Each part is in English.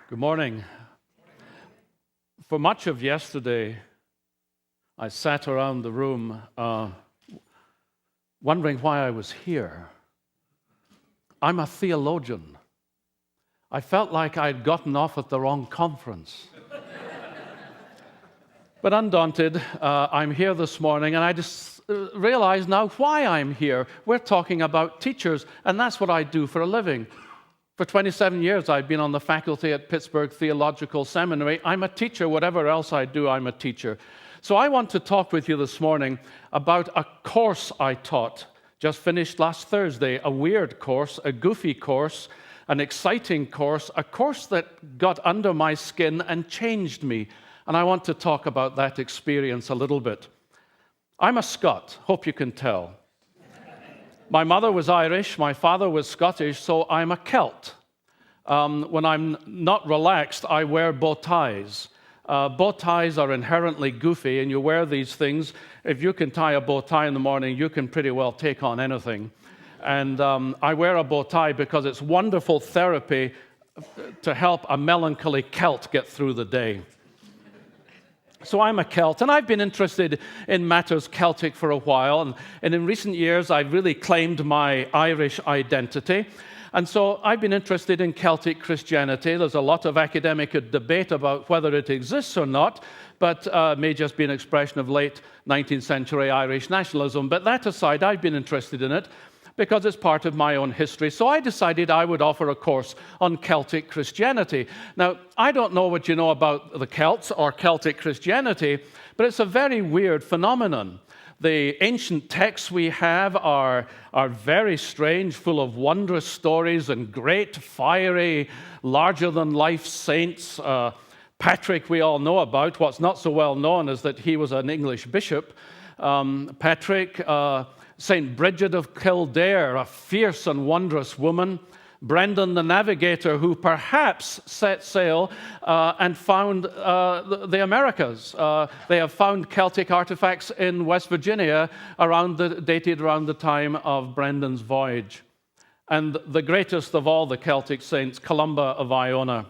Good morning. For much of yesterday, I sat around the room wondering why I was here. I'm a theologian. I felt like I'd gotten off at the wrong conference. But undaunted, I'm here this morning, and I just realize now why I'm here. We're talking about teachers, and that's what I do for a living. For 27 years, I've been on the faculty at Pittsburgh Theological Seminary. I'm a teacher. Whatever else I do, I'm a teacher. So I want to talk with you this morning about a course I taught. Just finished last Thursday, a weird course, a goofy course, an exciting course, a course that got under my skin and changed me. And I want to talk about that experience a little bit. I'm a Scot, hope you can tell. My mother was Irish, my father was Scottish, so I'm a Celt. When I'm not relaxed, I wear bow ties. Bow ties are inherently goofy, and you wear these things. If you can tie a bow tie in the morning, you can pretty well take on anything. And I wear a bow tie because it's wonderful therapy to help a melancholy Celt get through the day. So I'm a Celt, and I've been interested in matters Celtic for a while, and in recent years I've really claimed my Irish identity. And so I've been interested in Celtic Christianity. There's a lot of academic debate about whether it exists or not, but may just be an expression of late 19th century Irish nationalism. But that aside, I've been interested in it because it's part of my own history. So I decided I would offer a course on Celtic Christianity. Now, I don't know what you know about the Celts or Celtic Christianity, but it's a very weird phenomenon. The ancient texts we have are very strange, full of wondrous stories and great, fiery, larger-than-life saints. Patrick we all know about. What's not so well known is that he was an English bishop. Patrick, St. Bridget of Kildare, a fierce and wondrous woman. Brendan the Navigator, who perhaps set sail and found the Americas. They have found Celtic artifacts in West Virginia dated around the time of Brendan's voyage. And the greatest of all the Celtic saints, Columba of Iona.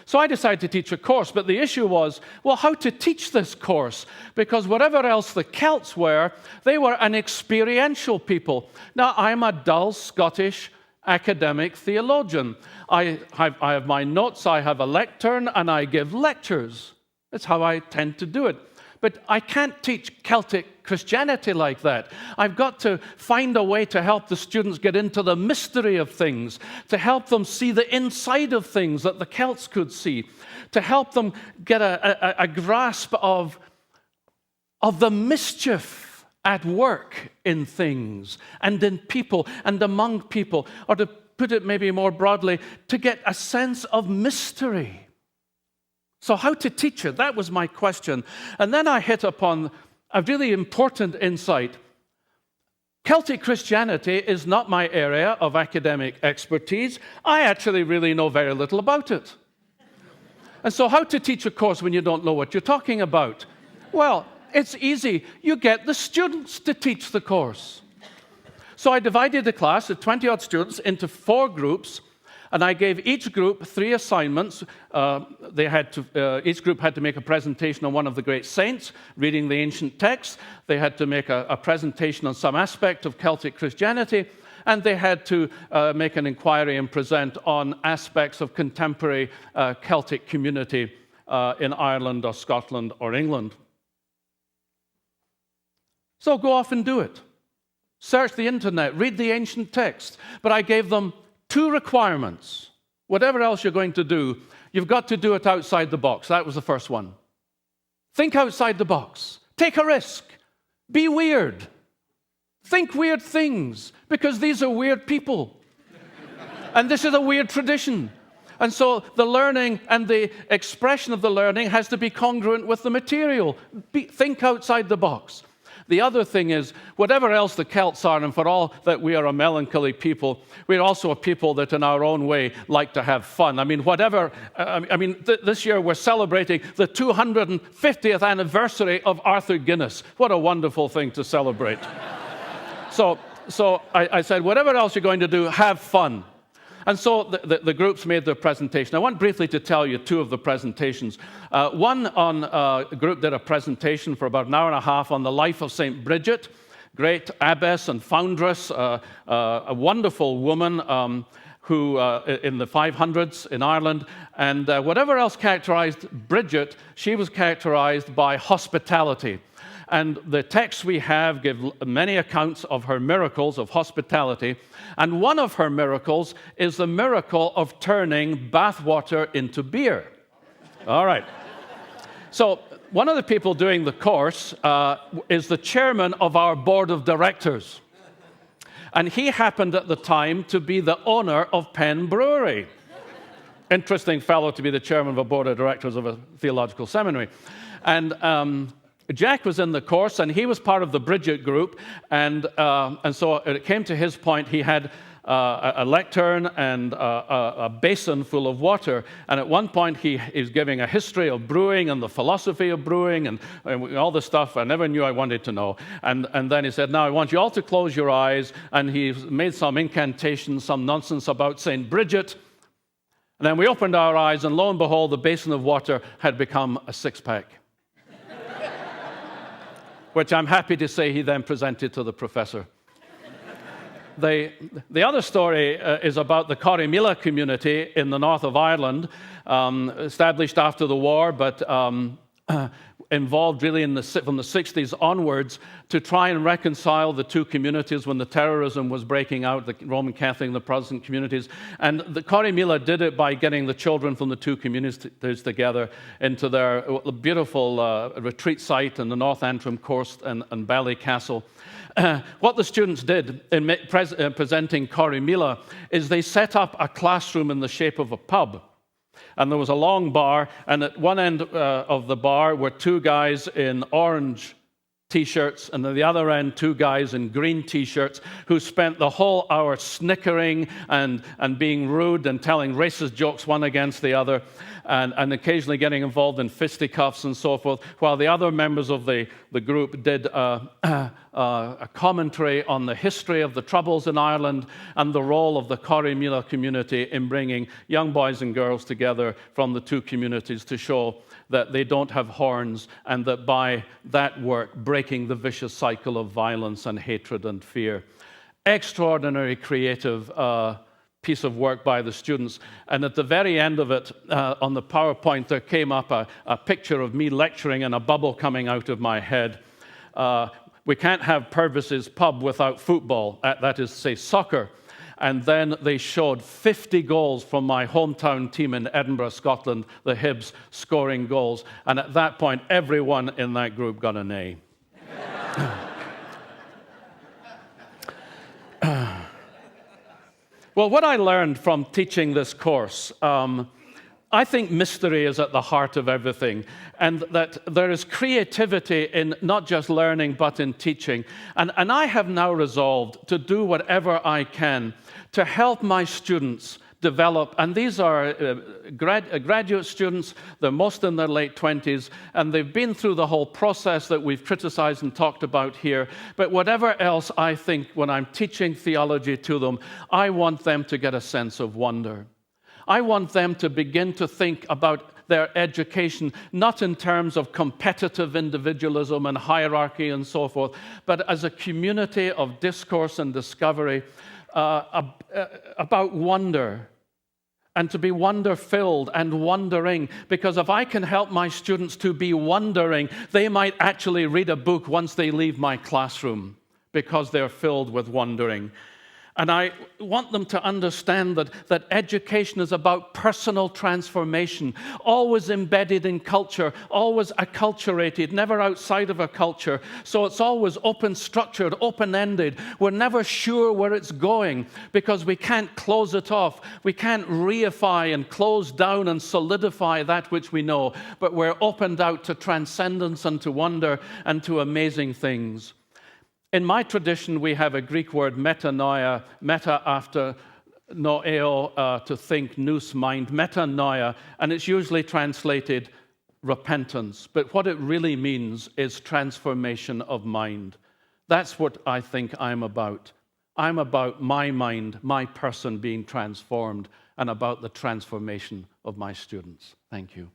So I decided to teach a course, but the issue was, well, how to teach this course? Because whatever else the Celts were, they were an experiential people. Now, I'm a dull Scottish academic theologian. I have my notes, I have a lectern, and I give lectures. That's how I tend to do it. But I can't teach Celtic Christianity like that. I've got to find a way to help the students get into the mystery of things, to help them see the inside of things that the Celts could see, to help them get a grasp of the mischief at work in things and in people and among people, or to put it maybe more broadly, to get a sense of mystery. So how to teach it? That was my question. And then I hit upon a really important insight. Celtic Christianity is not my area of academic expertise. I actually really know very little about it. And so how to teach a course when you don't know what you're talking about? Well, it's easy. You get the students to teach the course. So I divided the class of 20-odd students into 4 groups, and I gave each group 3 assignments. Each group had to make a presentation on one of the great saints, reading the ancient texts. They had to make a presentation on some aspect of Celtic Christianity, and they had to make an inquiry and present on aspects of contemporary Celtic community in Ireland or Scotland or England. So go off and do it. Search the internet, read the ancient text. But I gave them 2 requirements. Whatever else you're going to do, you've got to do it outside the box. That was the first one. Think outside the box. Take a risk. Be weird. Think weird things, because these are weird people. And this is a weird tradition. And so the learning and the expression of the learning has to be congruent with the material. Think outside the box. The other thing is, whatever else the Celts are, and for all that we are a melancholy people, we're also a people that in our own way like to have fun. This year we're celebrating the 250th anniversary of Arthur Guinness. What a wonderful thing to celebrate. So I said, whatever else you're going to do, have fun. And so the groups made their presentation. I want briefly to tell you two of the presentations. A group did a presentation for about an hour and a half on the life of St. Bridget, great abbess and foundress, a wonderful woman who in the 500s in Ireland. And whatever else characterized Bridget, she was characterized by hospitality. And the texts we have give many accounts of her miracles of hospitality. And one of her miracles is the miracle of turning bathwater into beer. All right. So one of the people doing the course is the chairman of our board of directors. And he happened at the time to be the owner of Penn Brewery. Interesting fellow to be the chairman of a board of directors of a theological seminary. And Jack was in the course, and he was part of the Bridget group, and so it came to his point. He had a lectern and a basin full of water, and at one point he is giving a history of brewing and the philosophy of brewing and all the stuff I never knew I wanted to know. And then he said, now I want you all to close your eyes, and he made some incantations, some nonsense about St. Bridget, and then we opened our eyes, and lo and behold, the basin of water had become a six-pack. Which I'm happy to say he then presented to the professor. The other story is about the Corrymeela community in the north of Ireland, established after the war, but involved really from the 60s onwards to try and reconcile the two communities when the terrorism was breaking out, the Roman Catholic and the Protestant communities. And the Corrymeela did it by getting the children from the two communities together into their beautiful retreat site in the North Antrim Coast and Ballycastle. What the students did in presenting Corrymeela is they set up a classroom in the shape of a pub. And there was a long bar, and at one end of the bar were two guys in orange T-shirts, and at the other end, two guys in green T-shirts who spent the whole hour snickering and being rude and telling racist jokes one against the other, and occasionally getting involved in fisticuffs and so forth, while the other members of the group did a commentary on the history of the Troubles in Ireland and the role of the Corrymeela community in bringing young boys and girls together from the two communities to show that they don't have horns, and that by that work, breaking the vicious cycle of violence and hatred and fear. Extraordinary creative piece of work by the students. And at the very end of it, on the PowerPoint, there came up a picture of me lecturing and a bubble coming out of my head. We can't have Purves' pub without football, that is to say soccer. And then they showed 50 goals from my hometown team in Edinburgh, Scotland, the Hibs, scoring goals. And at that point, everyone in that group got an A. Well, what I learned from teaching this course, I think mystery is at the heart of everything, and that there is creativity in not just learning, but in teaching. And I have now resolved to do whatever I can to help my students develop, and these are graduate students, they're most in their late 20s, and they've been through the whole process that we've criticized and talked about here. But whatever else I think when I'm teaching theology to them, I want them to get a sense of wonder. I want them to begin to think about their education, not in terms of competitive individualism and hierarchy and so forth, but as a community of discourse and discovery about wonder, and to be wonder-filled and wondering. Because if I can help my students to be wondering, they might actually read a book once they leave my classroom, because they're filled with wondering. And I want them to understand that education is about personal transformation, always embedded in culture, always acculturated, never outside of a culture. So it's always open structured, open-ended. We're never sure where it's going because we can't close it off. We can't reify and close down and solidify that which we know, but we're opened out to transcendence and to wonder and to amazing things. In my tradition, we have a Greek word, metanoia, meta after noeo, to think, nous, mind, metanoia, and it's usually translated repentance. But what it really means is transformation of mind. That's what I think I'm about. I'm about my mind, my person being transformed, and about the transformation of my students. Thank you.